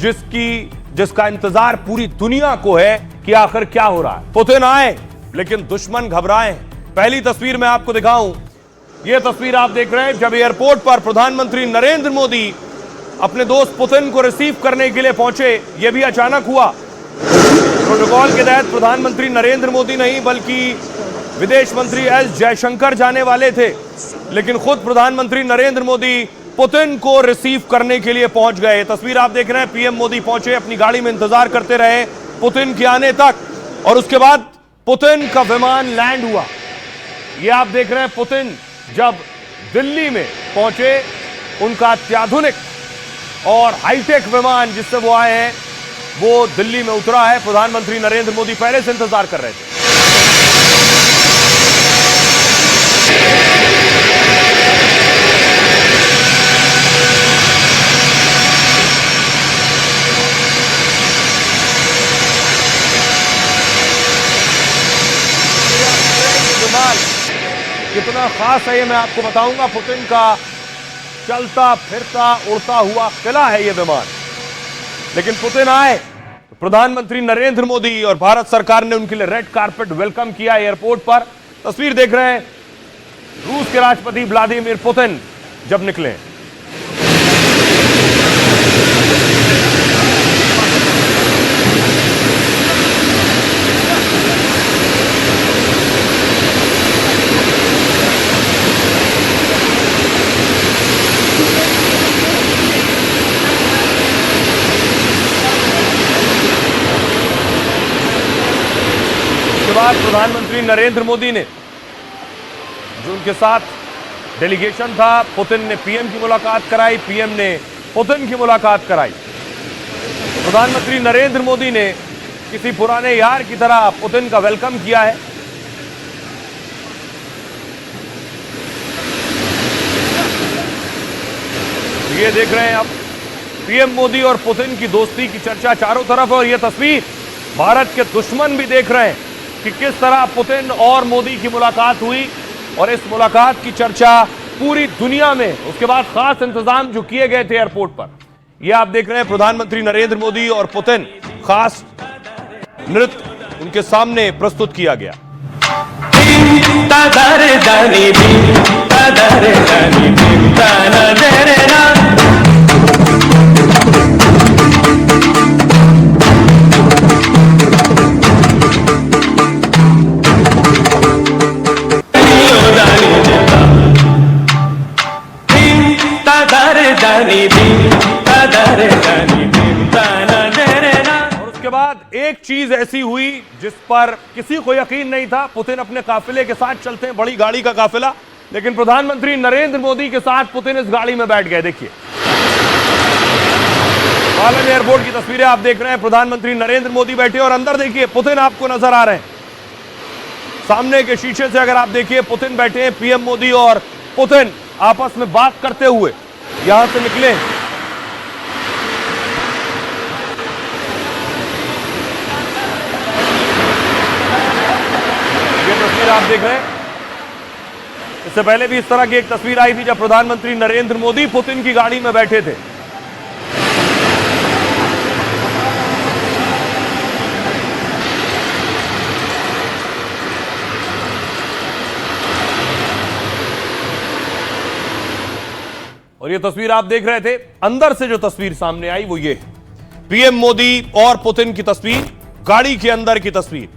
जिसका इंतजार पूरी दुनिया को है कि आखिर क्या हो रहा है। पुतिन आए लेकिन दुश्मन घबराए। पहली तस्वीर मैं आपको दिखाऊं, यह तस्वीर आप देख रहे हैं जब एयरपोर्ट पर प्रधानमंत्री नरेंद्र मोदी अपने दोस्त पुतिन को रिसीव करने के लिए पहुंचे। यह भी अचानक हुआ। प्रोटोकॉल के तहत प्रधानमंत्री नरेंद्र मोदी नहीं बल्कि विदेश मंत्री एस जयशंकर जाने वाले थे, लेकिन खुद प्रधानमंत्री नरेंद्र मोदी पुतिन को रिसीव करने के लिए पहुंच गए। तस्वीर आप देख रहे हैं, पीएम मोदी पहुंचे, अपनी गाड़ी में इंतजार करते रहे पुतिन के आने तक, और उसके बाद पुतिन का विमान लैंड हुआ। यह आप देख रहे हैं, पुतिन जब दिल्ली में पहुंचे, उनका अत्याधुनिक और हाईटेक विमान जिससे वो आए हैं वो दिल्ली में उतरा है। प्रधानमंत्री नरेंद्र मोदी पहले से इंतजार कर रहे थे। कितना खास है ये मैं आपको बताऊंगा। पुतिन का चलता फिरता उड़ता हुआ किला है ये विमान। लेकिन पुतिन आए, प्रधानमंत्री नरेंद्र मोदी और भारत सरकार ने उनके लिए रेड कार्पेट वेलकम किया एयरपोर्ट पर। तस्वीर देख रहे हैं, रूस के राष्ट्रपति व्लादिमीर पुतिन जब निकले। बाद प्रधानमंत्री नरेंद्र मोदी ने जो उनके साथ डेलीगेशन था, पुतिन ने पीएम की मुलाकात कराई, पीएम ने पुतिन की मुलाकात कराई। प्रधानमंत्री नरेंद्र मोदी ने किसी पुराने यार की तरह पुतिन का वेलकम किया है। ये देख रहे हैं आप, पीएम मोदी और पुतिन की दोस्ती की चर्चा चारों तरफ, और यह तस्वीर भारत के दुश्मन भी देख रहे हैं कि किस तरह पुतिन और मोदी की मुलाकात हुई, और इस मुलाकात की चर्चा पूरी दुनिया में। उसके बाद खास इंतजाम जो किए गए थे एयरपोर्ट पर, यह आप देख रहे हैं, प्रधानमंत्री नरेंद्र मोदी और पुतिन, खास नृत्य उनके सामने प्रस्तुत किया गया। और उसके बाद एक चीज ऐसी हुई जिस पर किसी को यकीन नहीं था। पुतिन अपने काफिले के साथ चलते हैं, बड़ी गाड़ी का काफिला, लेकिन प्रधानमंत्री नरेंद्र मोदी के साथ पुतिन इस गाड़ी में बैठ गए। देखिए, पालन एयरपोर्ट की तस्वीरें आप देख रहे हैं, प्रधानमंत्री नरेंद्र मोदी बैठे और अंदर देखिए पुतिन आपको नजर आ रहे हैं। सामने के शीशे से अगर आप देखिए, पुतिन बैठे हैं, पीएम मोदी और पुतिन आपस में बात करते हुए यहां से निकले। ये तस्वीर आप देख रहे हैं, इससे पहले भी इस तरह की एक तस्वीर आई थी जब प्रधानमंत्री नरेंद्र मोदी पुतिन की गाड़ी में बैठे थे। और ये तस्वीर आप देख रहे थे, अंदर से जो तस्वीर सामने आई वो ये, पीएम मोदी और पुतिन की तस्वीर, गाड़ी के अंदर की तस्वीर।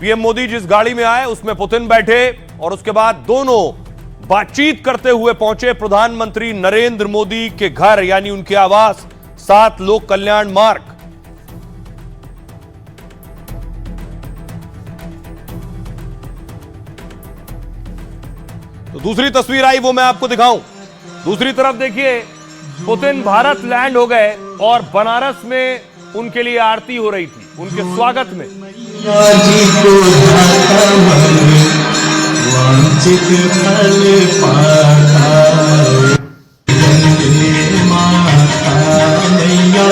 पीएम मोदी जिस गाड़ी में आए उसमें पुतिन बैठे, और उसके बाद दोनों बातचीत करते हुए पहुंचे प्रधानमंत्री नरेंद्र मोदी के घर, यानी उनके आवास, 7 लोक कल्याण मार्ग। तो दूसरी तस्वीर आई वो मैं आपको दिखाऊं। दूसरी तरफ देखिए, पुतिन भारत लैंड हो गए और बनारस में उनके लिए आरती हो रही थी, उनके स्वागत में।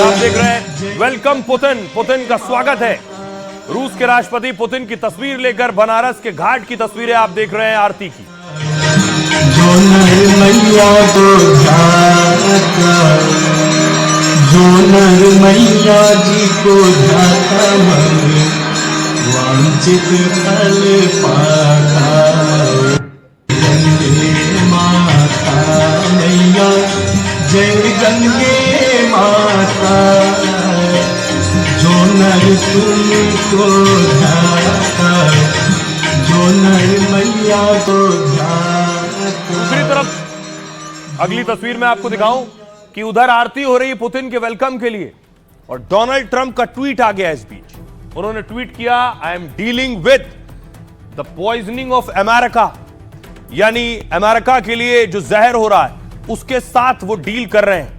आप देख रहे हैं, वेलकम पुतिन, पुतिन का स्वागत है। रूस के राष्ट्रपति पुतिन की तस्वीर लेकर बनारस के घाट की तस्वीरें आप देख रहे हैं आरती की। जो मैया को नर मैया जी को ध्याता मन वांछित फल पाता। गंगे माता मैया जय गंगे माता, जो नर तुमको ध्याता, जो नर मैया को ध्याता। दूसरी तरफ अगली तस्वीर में आपको दिखाऊं कि उधर आरती हो रही है पुतिन के वेलकम के लिए और डोनाल्ड ट्रंप का ट्वीट आ गया इस बीच। उन्होंने ट्वीट किया, I am dealing with the poisoning of America, यानी अमेरिका के लिए जो जहर हो रहा है उसके साथ वो डील कर रहे हैं।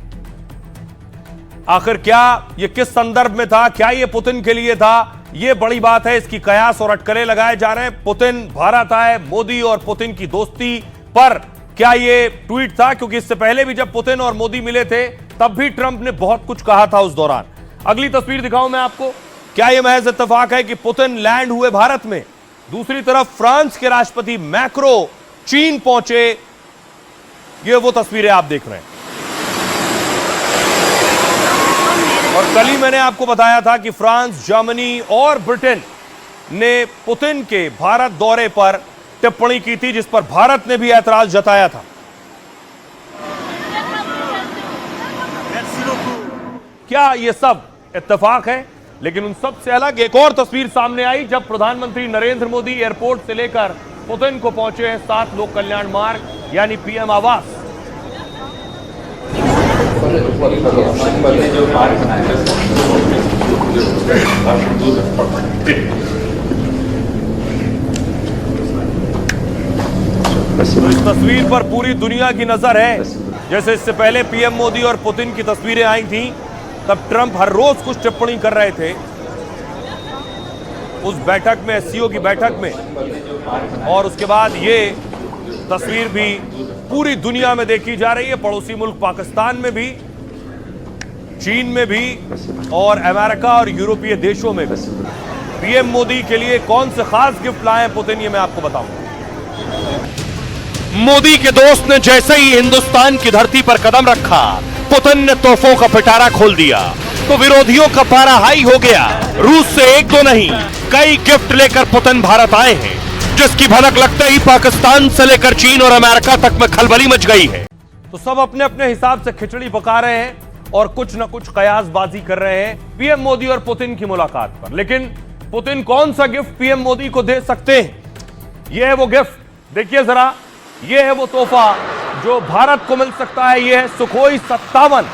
आखिर क्या ये किस संदर्भ में था, क्या ये पुतिन के लिए था, ये बड़ी बात है। इसकी कयास और अटकलें लगाए जा रहे हैं। पुतिन भारत आए, मोदी और पुतिन की दोस्ती पर क्या ये ट्वीट था, क्योंकि इससे पहले भी जब पुतिन और मोदी मिले थे तब भी ट्रंप ने बहुत कुछ कहा था उस दौरान। अगली तस्वीर दिखाऊं मैं आपको। क्या यह महज इत्तेफाक है कि पुतिन लैंड हुए भारत में? दूसरी तरफ फ्रांस के राष्ट्रपति मैक्रो चीन पहुंचे। ये वो तस्वीरें आप देख रहे हैं। और कल ही मैंने आपको बताया था कि फ्रांस, जर्मनी और ब्रिटेन ने पुतिन के भारत दौरे पर टिप्पणी की थी, जिस पर भारत ने भी ऐतराज जताया था। क्या यह सब इत्तेफाक है? लेकिन उन सब से अलग एक और तस्वीर सामने आई जब प्रधानमंत्री नरेंद्र मोदी एयरपोर्ट से लेकर पुतिन को पहुंचे हैं 7 लोक कल्याण मार्ग यानी पीएम आवास। तो इस तस्वीर पर पूरी दुनिया की नजर है। जैसे इससे पहले पीएम मोदी और पुतिन की तस्वीरें आई थी, तब ट्रंप हर रोज कुछ टिप्पणी कर रहे थे उस बैठक में, एससीओ की बैठक में। और उसके बाद ये तस्वीर भी पूरी दुनिया में देखी जा रही है, पड़ोसी मुल्क पाकिस्तान में भी, चीन में भी और अमेरिका और यूरोपीय देशों में भी। पीएम मोदी के लिए कौन से खास गिफ्ट लाए हैं पुतिन, ये मैं आपको बताऊंगा। मोदी के दोस्त ने जैसे ही हिंदुस्तान की धरती पर कदम रखा, पुतिन ने तोहफों का पिटारा खोल दिया तो विरोधियों का पारा हाई हो गया। रूस से एक दो नहीं, कई गिफ्ट लेकर पुतिन भारत आए हैं, जिसकी भनक लगते ही पाकिस्तान से लेकर चीन और अमेरिका तक में खलबली मच गई है। तो सब अपने अपने हिसाब से खिचड़ी पका रहे हैं और कुछ न कुछ कयासबाजी कर रहे हैं पीएम मोदी और पुतिन की मुलाकात पर। लेकिन पुतिन कौन सा गिफ्ट पीएम मोदी को दे सकते हैं? यह है वो गिफ्ट, देखिए जरा, यह है वो तोहफा जो भारत को मिल सकता है। यह है सुखोई 57।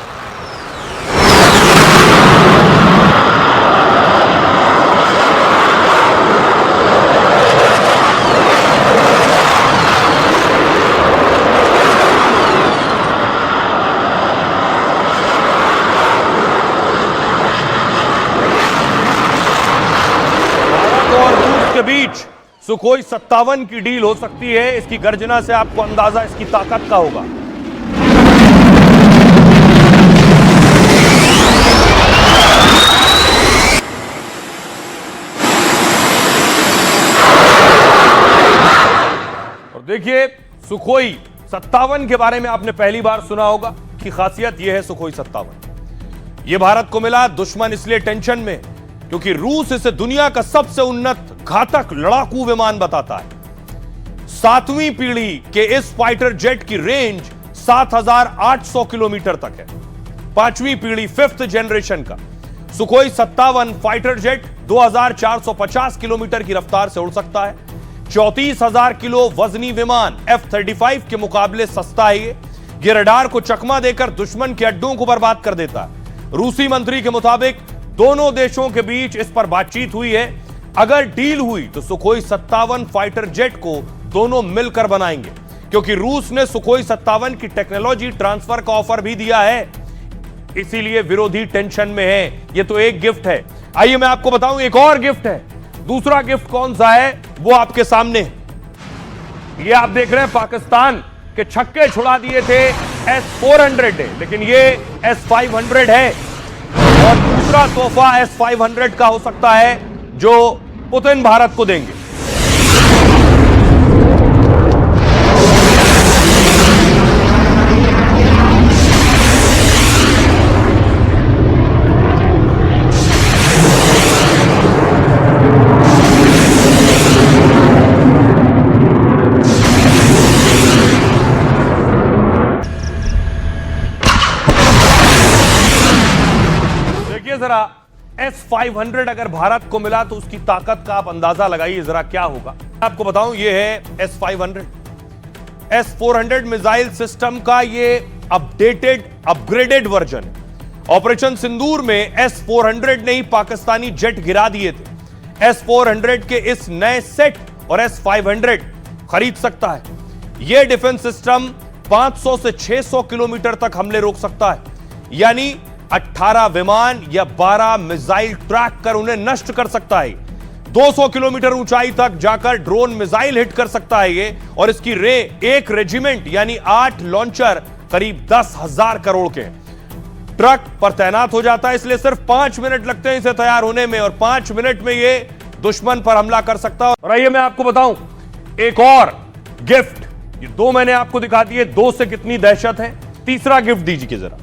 के बीच सुखोई 57 की डील हो सकती है। इसकी गर्जना से आपको अंदाजा इसकी ताकत का होगा। और देखिए, सुखोई 57 के बारे में आपने पहली बार सुना होगा कि खासियत यह है सुखोई 57। यह भारत को मिला, दुश्मन इसलिए टेंशन में क्योंकि रूस इसे दुनिया का सबसे उन्नत घातक लड़ाकू विमान बताता है। 7वीं पीढ़ी के इस फाइटर जेट की रेंज 7,800 किलोमीटर तक है। 5वीं पीढ़ी, 5th जनरेशन का सुखोई 57 फाइटर जेट 2,450 किलोमीटर की रफ्तार से उड़ सकता है। 34,000 किलो वजनी विमान F-35 के मुकाबले सस्ता है। ये रडार को चकमा देकर दुश्मन के अड्डों को बर्बाद कर देता है। रूसी मंत्री के मुताबिक दोनों देशों के बीच इस पर बातचीत हुई है। अगर डील हुई तो सुखोई 57 फाइटर जेट को दोनों मिलकर बनाएंगे, क्योंकि रूस ने सुखोई 57 की टेक्नोलॉजी ट्रांसफर का ऑफर भी दिया है। इसीलिए विरोधी टेंशन में है। यह तो एक गिफ्ट है। आइए मैं आपको बताऊं, एक और गिफ्ट है। दूसरा गिफ्ट कौन सा है वो आपके सामने। ये आप देख रहे हैं, पाकिस्तान के छक्के छुड़ा दिए थे S-400 है, लेकिन ये S-500 है। और दूसरा तोहफा S-500 का हो सकता है जो पुतिन भारत को देंगे। जरा S-500 अगर भारत को मिला तो उसकी ताकत का आप अंदाजा लगाइए जरा क्या होगा। आपको बताऊं, ये है S-500। S-400 मिसाइल सिस्टम का ये अपडेटेड अपग्रेडेड वर्जन है। ऑपरेशन सिंदूर में S-400 ने ही पाकिस्तानी जेट गिरा दिए थे। S-400 के इस नए सेट और S-500 खरीद सकता है। यह डिफेंस सिस्टम 500 से 600 किलोमीटर तक हमले रोक सकता है, यानी 18 विमान या 12 मिसाइल ट्रैक कर उन्हें नष्ट कर सकता है। 200 किलोमीटर ऊंचाई तक जाकर ड्रोन मिसाइल हिट कर सकता है ये, और इसकी एक रेजिमेंट यानी 8 लॉन्चर करीब 10,000 करोड़ के ट्रक पर तैनात हो जाता है। इसलिए सिर्फ 5 मिनट लगते हैं इसे तैयार होने में, और 5 मिनट में ये दुश्मन पर हमला कर सकता है। और आइए मैं आपको बताऊं एक और गिफ्ट। ये 2 मैंने आपको दिखा दिए, 2 से कितनी दहशत है। तीसरा गिफ्ट दीजिए जरा।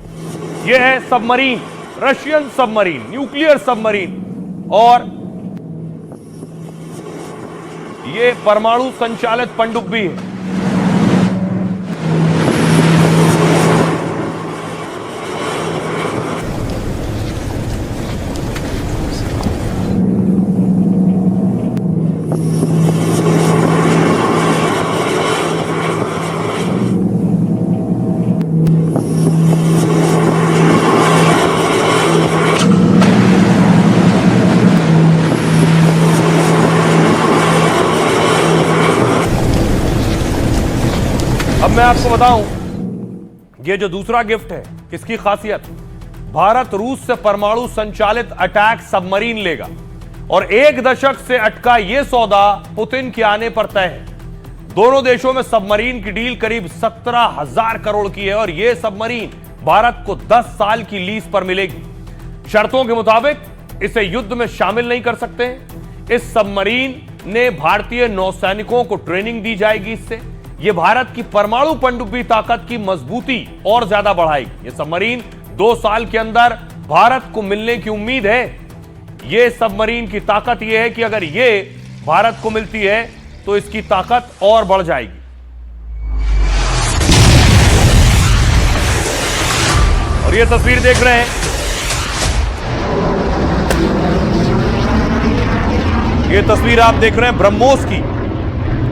यह है submarine, Russian submarine, nuclear submarine, और यह परमाणु संचालित पनडुब्बी है। अब मैं आपको बताऊं, ये जो दूसरा गिफ्ट है, इसकी खासियत, भारत रूस से परमाणु संचालित अटैक सबमरीन लेगा, और 1 दशक से अटका यह सौदा पुतिन के आने पर तय है। दोनों देशों में सबमरीन की डील करीब 17,000 करोड़ की है, और यह सबमरीन भारत को 10 साल की लीज पर मिलेगी। शर्तों के मुताबिक इसे युद्ध में शामिल नहीं कर सकते। इस सबमरीन ने भारतीय नौसैनिकों को ट्रेनिंग दी जाएगी। इससे यह भारत की परमाणु पनडुब्बी ताकत की मजबूती और ज्यादा बढ़ाएगी। यह सबमरीन 2 साल के अंदर भारत को मिलने की उम्मीद है। यह सबमरीन की ताकत यह है कि अगर यह भारत को मिलती है तो इसकी ताकत और बढ़ जाएगी। और यह तस्वीर देख रहे हैं, यह तस्वीर आप देख रहे हैं ब्रह्मोस की।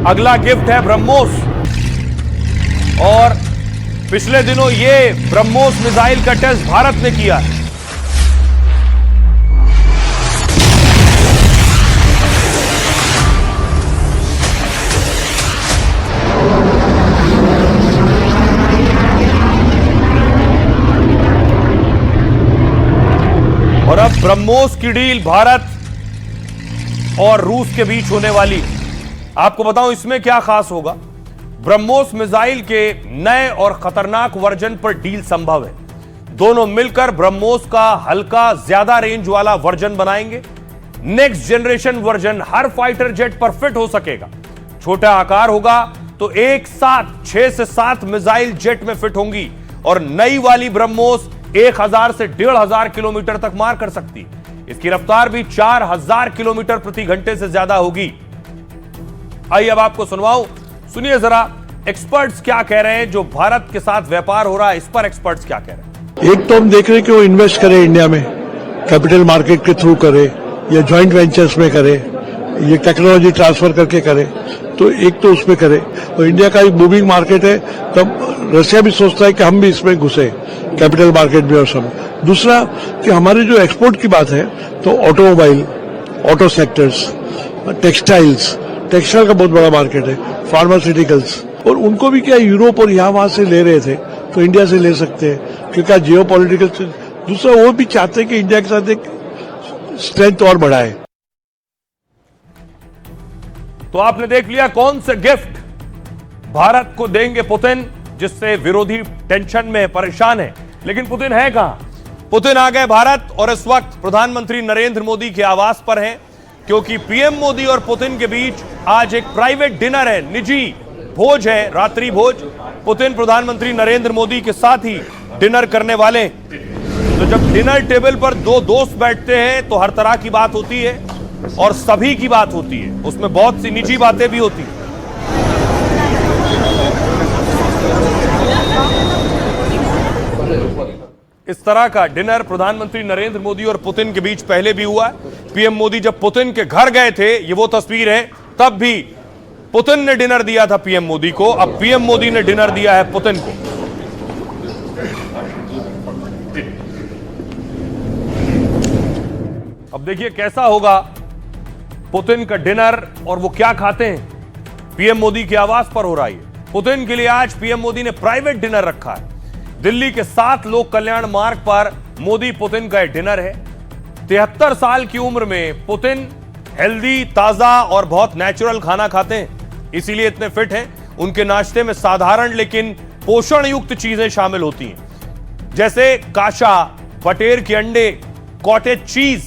अगला गिफ्ट है ब्रह्मोस, और पिछले दिनों यह ब्रह्मोस मिसाइल का टेस्ट भारत ने किया है। और अब ब्रह्मोस की डील भारत और रूस के बीच होने वाली है। आपको बताऊं इसमें क्या खास होगा। ब्रह्मोस मिसाइल के नए और खतरनाक वर्जन पर डील संभव है। दोनों मिलकर ब्रह्मोस का हल्का ज्यादा रेंज वाला वर्जन बनाएंगे। नेक्स्ट जनरेशन वर्जन हर फाइटर जेट पर फिट हो सकेगा। छोटा आकार होगा तो एक साथ 6 से 7 मिसाइल जेट में फिट होंगी, और नई वाली ब्रह्मोस 1000 से 1500 किलोमीटर तक मार कर सकती है। इसकी रफ्तार भी 4000 किलोमीटर प्रति घंटे से ज्यादा होगी। आइए अब आपको सुनवाऊं, सुनिए जरा एक्सपर्ट्स क्या कह रहे हैं। जो भारत के साथ व्यापार हो रहा है, इस पर एक्सपर्ट्स क्या कह रहे हैं। एक तो हम देख रहे हैं कि वो इन्वेस्ट करे इंडिया में, कैपिटल मार्केट के थ्रू करे या जॉइंट वेंचर्स में करे, ये टेक्नोलॉजी ट्रांसफर करके करे, तो एक तो उसमें करे। और इंडिया का एक मूविंग मार्केट है, तब रशिया भी सोचता है कि हम भी इसमें घुसे कैपिटल मार्केट में और सब। दूसरा कि हमारे जो एक्सपोर्ट की बात है, तो ऑटोमोबाइल, ऑटो सेक्टर्स, टेक्सटाइल का बहुत बड़ा मार्केट है, फार्मास्यूटिकल्स, और उनको भी क्या यूरोप और यहाँ वहां से ले रहे थे तो इंडिया से ले सकते हैं, क्योंकि जियो पॉलिटिकल। दूसरा वो भी चाहते हैं कि इंडिया के साथ एक स्ट्रेंथ और बढ़ाए। तो आपने देख लिया कौन से गिफ्ट भारत को देंगे पुतिन, जिससे विरोधी टेंशन में परेशान है। लेकिन पुतिन है कहां? पुतिन आ गए भारत, और इस वक्त प्रधानमंत्री नरेंद्र मोदी के आवास पर हैं, क्योंकि पीएम मोदी और पुतिन के बीच आज एक प्राइवेट डिनर है, निजी भोज है, रात्रि भोज। पुतिन प्रधानमंत्री नरेंद्र मोदी के साथ ही डिनर करने वाले। तो जब डिनर टेबल पर 2 दोस्त बैठते हैं तो हर तरह की बात होती है, और सभी की बात होती है, उसमें बहुत सी निजी बातें भी होती हैं। इस तरह का डिनर प्रधानमंत्री नरेंद्र मोदी और पुतिन के बीच पहले भी हुआ है। पीएम मोदी जब पुतिन के घर गए थे, ये वो तस्वीर है, तब भी पुतिन ने डिनर दिया था पीएम मोदी को। अब पीएम मोदी ने डिनर दिया है पुतिन को। अब देखिए कैसा होगा पुतिन का डिनर और वो क्या खाते हैं। पीएम मोदी की आवाज पर हो रहा है। पुतिन के लिए आज पीएम मोदी ने प्राइवेट डिनर रखा है। दिल्ली के 7 लोक कल्याण मार्ग पर मोदी पुतिन का डिनर है। 73 साल की उम्र में पुतिन हेल्दी, ताजा और बहुत नेचुरल खाना खाते हैं, इसीलिए इतने फिट हैं। उनके नाश्ते में साधारण लेकिन पोषण युक्त चीजें शामिल होती हैं, जैसे काशा, बटेर के अंडे, कॉटेज चीज,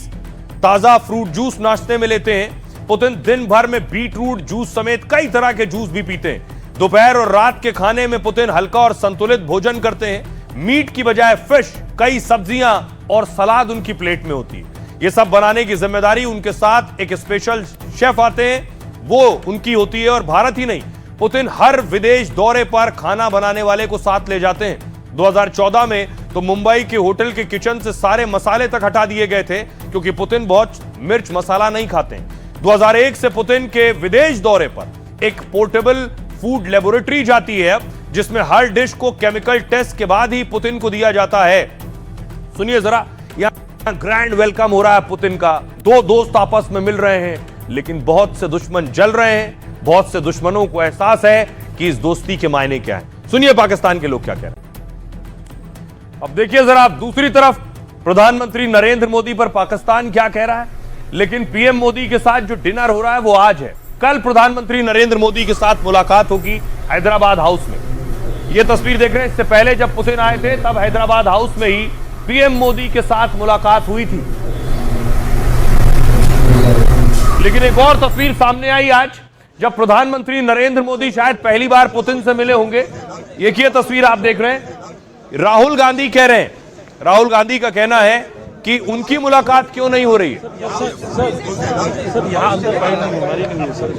ताजा फ्रूट जूस नाश्ते में लेते हैं। पुतिन दिन भर में बीटरूट जूस समेत कई तरह के जूस भी पीते हैं। दोपहर और रात के खाने में पुतिन हल्का और संतुलित भोजन करते हैं। मीट की बजाय फिश, कई सब्जियां और सलाद उनकी प्लेट में होती है। यह सब बनाने की जिम्मेदारी उनके साथ एक स्पेशल शेफ आते हैं, वो उनकी होती है। और भारत ही नहीं, पुतिन हर विदेश दौरे पर खाना बनाने वाले को साथ ले जाते हैं। 2014 में तो मुंबई के होटल के किचन से सारे मसाले तक हटा दिए गए थे, क्योंकि पुतिन बहुत मिर्च मसाला नहीं खाते हैं। 2001 से पुतिन के विदेश दौरे पर एक पोर्टेबल फूड लेबोरेटरी जाती है, जिसमें हर डिश को केमिकल टेस्ट के बाद ही पुतिन को दिया जाता है। सुनिए जरा, यहां ग्रैंड वेलकम हो रहा है पुतिन का। 2 दोस्त आपस में मिल रहे हैं, लेकिन बहुत से दुश्मन जल रहे हैं। बहुत से दुश्मनों को एहसास है कि इस दोस्ती के मायने क्या है। सुनिए पाकिस्तान के लोग क्या कह रहे हैं। अब देखिए जरा दूसरी तरफ प्रधानमंत्री नरेंद्र मोदी पर पाकिस्तान क्या कह रहा है। लेकिन पीएम मोदी के साथ जो डिनर हो रहा है वो आज है। कल प्रधानमंत्री नरेंद्र मोदी के साथ मुलाकात होगी हैदराबाद हाउस में। यह तस्वीर देख रहे हैं, इससे पहले जब पुतिन आए थे तब हैदराबाद हाउस में ही पीएम मोदी के साथ मुलाकात हुई थी। लेकिन एक और तस्वीर सामने आई आज, जब प्रधानमंत्री नरेंद्र मोदी शायद पहली बार पुतिन से मिले होंगे। ये तस्वीर आप देख रहे हैं, राहुल गांधी कह रहे हैं, राहुल गांधी का कहना है कि उनकी मुलाकात क्यों नहीं हो रही है। सर यहाँ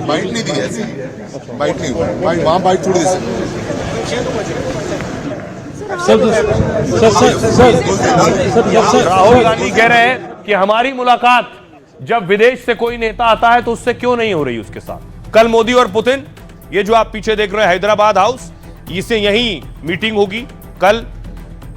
बाइट नहीं दी है, बाइट नहीं हुआ, वहाँ बाइट छोड़ दी सर। राहुल गांधी कह रहे हैं कि हमारी मुलाकात जब विदेश से कोई नेता आता है तो उससे क्यों नहीं हो रही उसके साथ। कल मोदी और पुतिन, ये जो आप पीछे देख रहे हैं हैदराबाद हाउस, इसे यहीं मीटिंग होगी। कल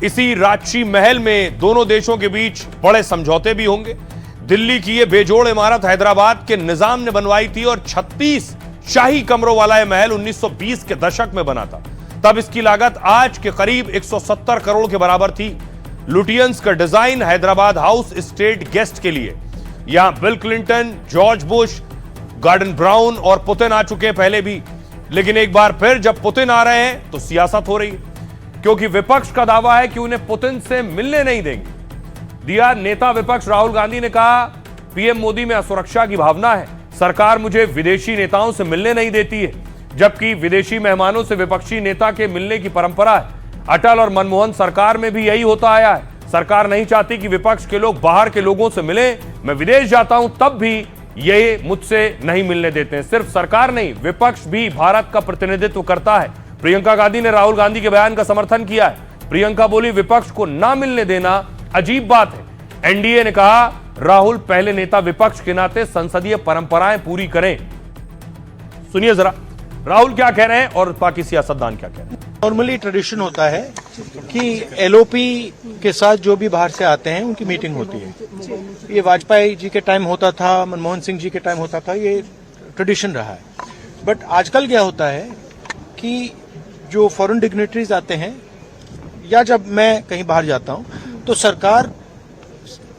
इसी राजशी महल में दोनों देशों के बीच बड़े समझौते भी होंगे। दिल्ली की ये बेजोड़ इमारत हैदराबाद के निजाम ने बनवाई थी और 36 शाही कमरों वाला यह महल 1920 के दशक में बना था। तब इसकी लागत आज के करीब 170 करोड़ के बराबर थी। लुटियंस का design Hyderabad house state guest के लिए। यहां Bill Clinton, George Bush, Gordon Brown और पुतिन आ चुके हैं पहले भी। लेकिन एक बार फिर जब पुतिन आ रहे हैं तो सियासत हो रही है, क्योंकि विपक्ष का दावा है कि उन्हें पुतिन से मिलने नहीं देंगे। दिया नेता विपक्ष राहुल गांधी ने कहा, पीएम मोदी में असुरक्षा की भावना है, सरकार मुझे विदेशी नेताओं से मिलने नहीं देती है, जबकि विदेशी मेहमानों से विपक्षी नेता के मिलने की परंपरा है। अटल और मनमोहन सरकार में भी यही होता आया है। सरकार नहीं चाहती कि विपक्ष के लोग बाहर के लोगों से मिले। मैं विदेश जाता हूं तब भी ये मुझसे नहीं मिलने देते हैं। सिर्फ सरकार नहीं, विपक्ष भी भारत का प्रतिनिधित्व करता है। प्रियंका गांधी ने राहुल गांधी के बयान का समर्थन किया है। प्रियंका बोली, विपक्ष को ना मिलने देना अजीब बात है। एनडीए ने कहा, राहुल पहले नेता विपक्ष के नाते संसदीय परंपराएं पूरी करें। सुनिए जरा राहुल क्या कह रहे हैं और बाकी सियासतदान क्या कह रहे हैं। नॉर्मली ट्रेडिशन होता है कि एलओपी के साथ जो भी बाहर से आते हैं उनकी मीटिंग होती है। ये वाजपेयी जी के टाइम होता था, मनमोहन सिंह जी के टाइम होता था, ये ट्रेडिशन रहा है। बट आजकल क्या होता है कि जो फॉरेन डिग्नेटरीज आते हैं या जब मैं कहीं बाहर जाता हूं तो सरकार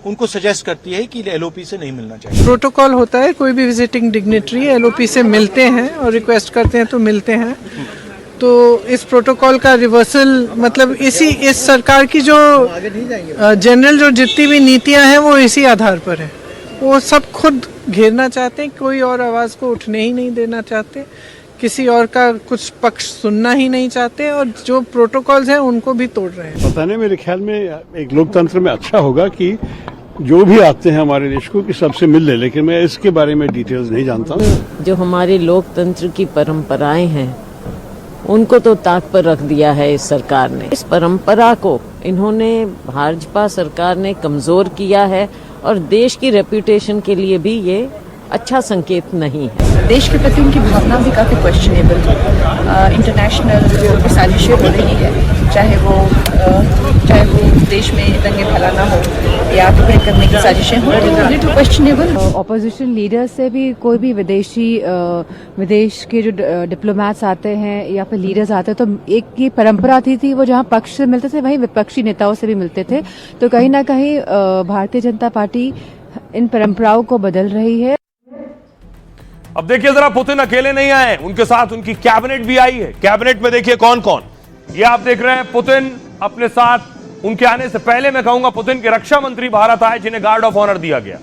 उनको सजेस्ट करती है कि एलओपी से नहीं मिलना चाहिए। प्रोटोकॉल होता है, कोई भी विजिटिंग डिग्नेटरी एलओपी से मिलते हैं और रिक्वेस्ट करते हैं तो मिलते हैं। तो इस प्रोटोकॉल का रिवर्सल मतलब इस सरकार की जो जनरल जो जितनी भी नीतियां हैं वो इसी आधार पर है। वो सब खुद घेरना चाहते हैं, कोई और आवाज को उठने ही नहीं देना चाहते, किसी और का कुछ पक्ष सुनना ही नहीं चाहते और जो प्रोटोकॉल्स हैं उनको भी तोड़ रहे हैं। पता नहीं, मेरे ख्याल में एक लोकतंत्र में अच्छा होगा कि जो भी आते हैं हमारे देश को कि सबसे मिल ले, लेकिन मैं इसके बारे में डिटेल्स नहीं जानता। जो हमारे लोकतंत्र की परंपराएं हैं उनको तो ताक पर रख दिया है इस सरकार ने। इस परंपरा को इन्होंने भाजपा सरकार ने कमजोर किया है और देश की रेपुटेशन के लिए भी ये अच्छा संकेत नहीं है। देश के प्रति उनकी भावना भी काफ़ी क्वेश्चनेबल है। इंटरनेशनल जो साजिशें हो रही है, चाहे वो देश में दंगे फैलाना हो या टुकड़े करने की साजिशें हो रही है, तो क्वेश्चनेबल। ऑपोजिशन लीडर से भी कोई भी विदेश के जो डिप्लोमेट्स आते हैं या फिर लीडर्स आते हैं, तो एक ये परंपरा थी वो जहां पक्ष से मिलते थे वहीं विपक्षी नेताओं से भी मिलते थे। तो कहीं ना कहीं भारतीय जनता पार्टी इन परंपराओं को बदल रही है। अब देखिए जरा, पुतिन अकेले नहीं आए, उनके साथ उनकी कैबिनेट भी आई है। कैबिनेट में देखिए कौन कौन, ये आप देख रहे हैं। पुतिन अपने साथ, उनके आने से पहले मैं कहूंगा पुतिन के रक्षा मंत्री भारत आए, जिन्हें गार्ड ऑफ ऑनर दिया गया।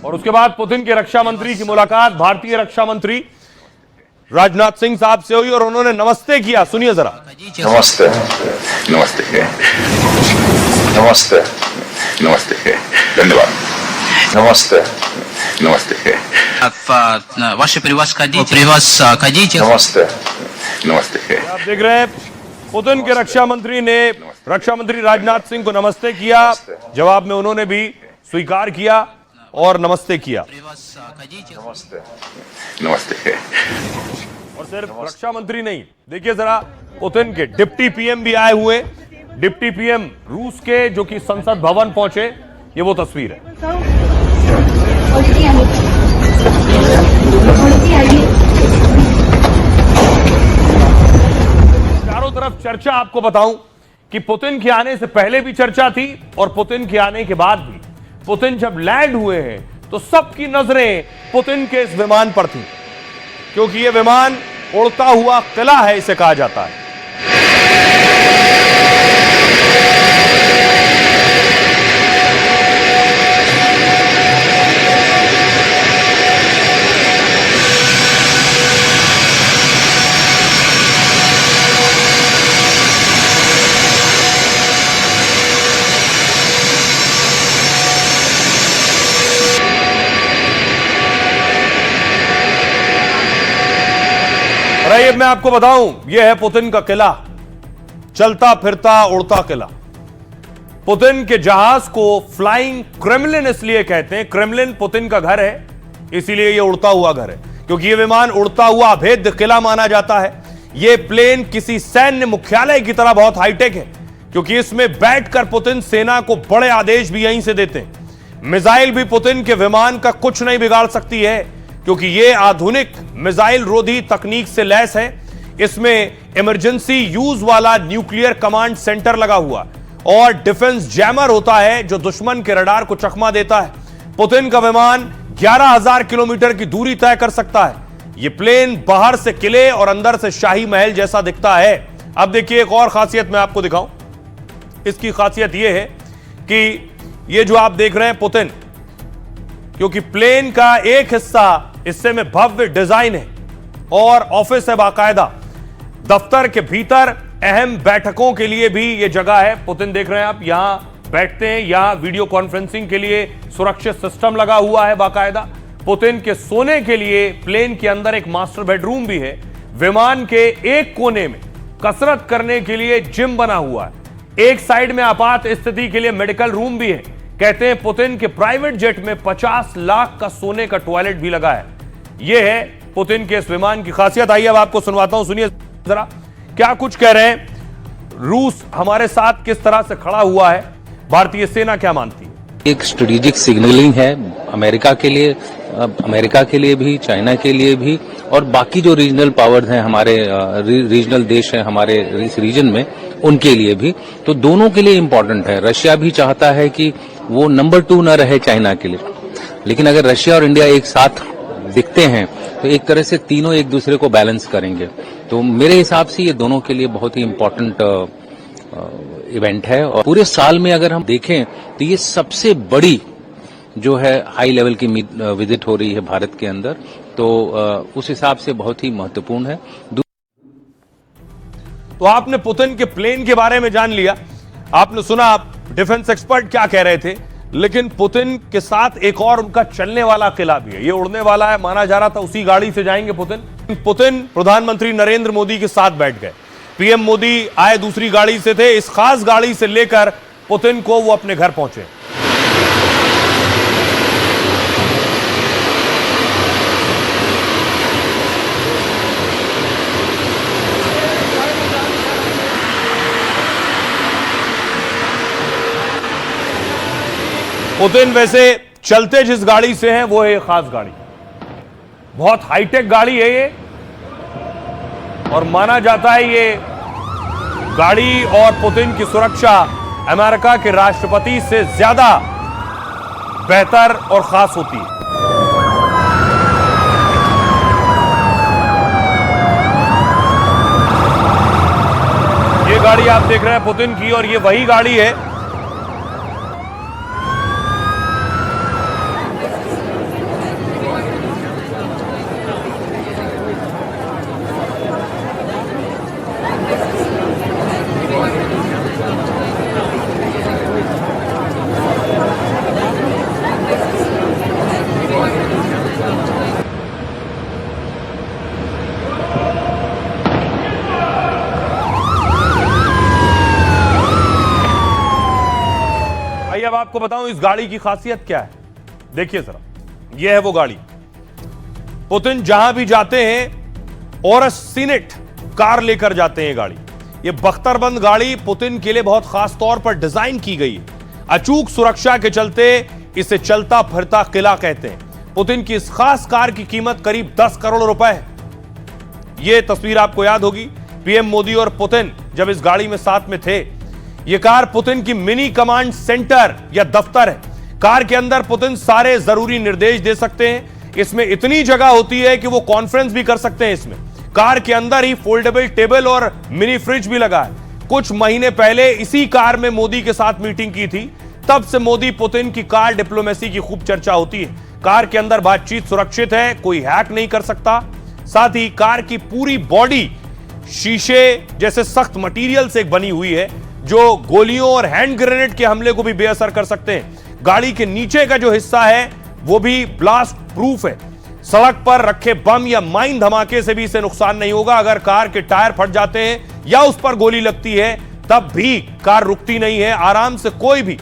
और उसके बाद पुतिन के रक्षा मंत्री की मुलाकात भारतीय रक्षा मंत्री राजनाथ सिंह साहब से हुई और उन्होंने नमस्ते किया। सुनिए जरा। नमस्ते, नमस्ते, नमस्ते, नमस्ते, धन्यवाद, नमस्ते, नमस्ते, Ваше превосходительство, नमस्ते, नमस्ते। आप देख रहे हैं पुतिन के रक्षा मंत्री ने रक्षा मंत्री राजनाथ सिंह को नमस्ते किया, जवाब में उन्होंने भी स्वीकार किया और नमस्ते किया। नमस्ते, नमस्ते। और सिर्फ रक्षा मंत्री नहीं, देखिए जरा, पुतिन के डिप्टी पीएम भी आए हुए। डिप्टी पीएम रूस के, जो कि संसद भवन पहुंचे, ये वो तस्वीर है। चारों तरफ चर्चा आपको बताऊं कि पुतिन के आने से पहले भी चर्चा थी और पुतिन के आने के बाद भी। पुतिन जब लैंड हुए हैं तो सबकी नजरें पुतिन के इस विमान पर थी, क्योंकि यह विमान उड़ता हुआ किला है, इसे कहा जाता है। ये मैं आपको बताऊं, यह है पुतिन का किला, चलता फिरता उड़ता किला। पुतिन के जहाज को फ्लाइंग क्रेमलिन इसलिए कहते हैं, क्रेमलिन पुतिन का घर है, इसीलिए यह उड़ता हुआ घर है, क्योंकि यह विमान उड़ता हुआ अभेद्य किला माना जाता है। यह प्लेन किसी सैन्य मुख्यालय की तरह बहुत हाईटेक है, क्योंकि इसमें बैठकर पुतिन सेना को बड़े आदेश भी यहीं से देते हैं। मिसाइल भी पुतिन के विमान का कुछ नहीं बिगाड़ सकती है, क्योंकि यह आधुनिक मिसाइल रोधी तकनीक से लैस है। इसमें इमरजेंसी यूज वाला न्यूक्लियर कमांड सेंटर लगा हुआ और डिफेंस जैमर होता है, जो दुश्मन के रडार को चकमा देता है। पुतिन का विमान 11,000 किलोमीटर की दूरी तय कर सकता है। यह प्लेन बाहर से किले और अंदर से शाही महल जैसा दिखता है। अब देखिए, एक और खासियत मैं आपको दिखाऊं। इसकी खासियत यह है कि यह जो आप देख रहे हैं पुतिन, क्योंकि प्लेन का एक हिस्से में भव्य डिजाइन है और ऑफिस है बाकायदा। दफ्तर के भीतर अहम बैठकों के लिए भी यह जगह है। पुतिन देख रहे हैं आप, यहां बैठते हैं, यहां वीडियो कॉन्फ्रेंसिंग के लिए सुरक्षित सिस्टम लगा हुआ है बाकायदा। पुतिन के सोने के लिए प्लेन के अंदर एक मास्टर बेडरूम भी है। विमान के एक कोने में कसरत करने के लिए जिम बना हुआ है। एक साइड में आपात स्थिति के लिए मेडिकल रूम भी है। कहते हैं पुतिन के प्राइवेट जेट में 50 लाख का सोने का टॉयलेट भी लगा है। यह है पुतिन के इस विमान की खासियत। आइए अब आपको सुनवाता हूं, सुनिए जरा क्या कुछ कह रहे हैं। रूस हमारे साथ किस तरह से खड़ा हुआ है, भारतीय सेना क्या मानती है। एक स्ट्रेटेजिक सिग्नलिंग है अमेरिका के लिए भी, चाइना के लिए भी, और बाकी जो रीजनल पावर्स हैं, हमारे रीजनल देश हैं हमारे इस रीजन में, उनके लिए भी। तो दोनों के लिए इम्पोर्टेंट है। रशिया भी चाहता है कि वो नंबर 2 न रहे चाइना के लिए, लेकिन अगर रशिया और इंडिया एक साथ दिखते हैं तो एक तरह से तीनों एक दूसरे को बैलेंस करेंगे। तो मेरे हिसाब से ये दोनों के लिए बहुत ही इम्पोर्टेंट इवेंट है। और पूरे साल में अगर हम देखें तो ये सबसे बड़ी जो है हाई लेवल की विजिट हो रही है भारत के अंदर, तो उस हिसाब से बहुत ही महत्वपूर्ण है। तो आपने पुतिन के प्लेन के बारे में जान लिया, आपने सुना आप डिफेंस एक्सपर्ट क्या कह रहे थे, लेकिन पुतिन के साथ एक और उनका चलने वाला किला भी है। ये उड़ने वाला है, माना जा रहा था उसी गाड़ी से जाएंगे पुतिन प्रधानमंत्री नरेंद्र मोदी के साथ बैठ गए। पीएम मोदी आए दूसरी गाड़ी से थे, इस खास गाड़ी से लेकर पुतिन को वो अपने घर पहुंचे। पुतिन वैसे चलते जिस गाड़ी से हैं वो है खास गाड़ी, बहुत हाईटेक गाड़ी है ये, और माना जाता है ये गाड़ी और पुतिन की सुरक्षा अमेरिका के राष्ट्रपति से ज्यादा बेहतर और खास होती है। ये गाड़ी आप देख रहे हैं पुतिन की, और ये वही गाड़ी है अब आपको बताऊं इस गाड़ी की खासियत क्या है। देखिए जरा, यह है वो गाड़ी। पुतिन जहां भी जाते हैं और सीनेट कार लेकर जाते हैं गाड़ी। ये बख्तरबंद गाड़ी पुतिन के लिए बहुत खास तौर पर डिजाइन की गई है। अचूक सुरक्षा के चलते इसे चलता फिरता किला कहते हैं। पुतिन की इस खास कार की कीमत करीब 10 करोड़ रुपए है। यह तस्वीर आपको याद होगी, पीएम मोदी और पुतिन जब इस गाड़ी में साथ में थे। यह कार पुतिन की मिनी कमांड सेंटर या दफ्तर है। कार के अंदर पुतिन सारे जरूरी निर्देश दे सकते हैं। इसमें इतनी जगह होती है कि वो कॉन्फ्रेंस भी कर सकते हैं। इसमें कार के अंदर ही फोल्डेबल टेबल और मिनी फ्रिज भी लगा है। कुछ महीने पहले इसी कार में मोदी के साथ मीटिंग की थी। तब से मोदी पुतिन की कार डिप्लोमेसी की खूब चर्चा होती है। कार के अंदर बातचीत सुरक्षित है, कोई हैक नहीं कर सकता। साथ ही कार की पूरी बॉडी शीशे जैसे सख्त मटेरियल से बनी हुई है, जो गोलियों और हैंड ग्रेनेड के हमले को भी बेअसर कर सकते हैं। गाड़ी के नीचे का जो हिस्सा है वो भी ब्लास्ट प्रूफ है। सड़क पर रखे बम या माइन धमाके से भी इसे नुकसान नहीं होगा। अगर कार के टायर फट जाते हैं या उस पर गोली लगती है तब भी कार रुकती नहीं है। आराम से कोई भी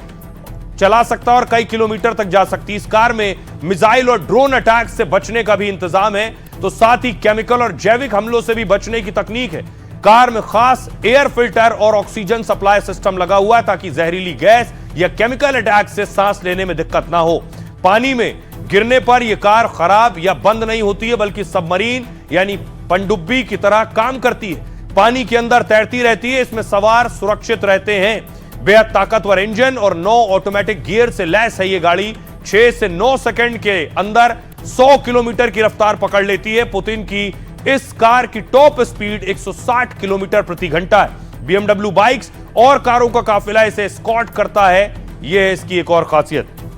चला सकता और कई किलोमीटर तक जा सकती। इस कार में मिसाइल और ड्रोन अटैक से बचने का भी इंतजाम है, तो साथ ही केमिकल और जैविक हमलों से भी बचने की तकनीक है। कार में खास एयर फिल्टर और ऑक्सीजन सप्लाई सिस्टम लगा हुआ है ताकि जहरीली गैस या केमिकल अटैक से सांस लेने में दिक्कत ना हो। पानी में गिरने पर यह कार खराब या बंद नहीं होती है, बल्कि सबमरीन यानी पनडुब्बी की तरह काम करती है। पानी के अंदर तैरती रहती है। इसमें सवार सुरक्षित रहते हैं। बेहद ताकतवर इंजन और 9 ऑटोमेटिक गियर से लैस है ये गाड़ी। 6 से 9 सेकंड के अंदर 100 किलोमीटर की रफ्तार पकड़ लेती है। पुतिन की इस कार की टॉप स्पीड 160 किलोमीटर प्रति घंटा है। BMW बाइक्स और कारों का काफिला इसे एस्कॉर्ट करता है। यह है इसकी एक और खासियत।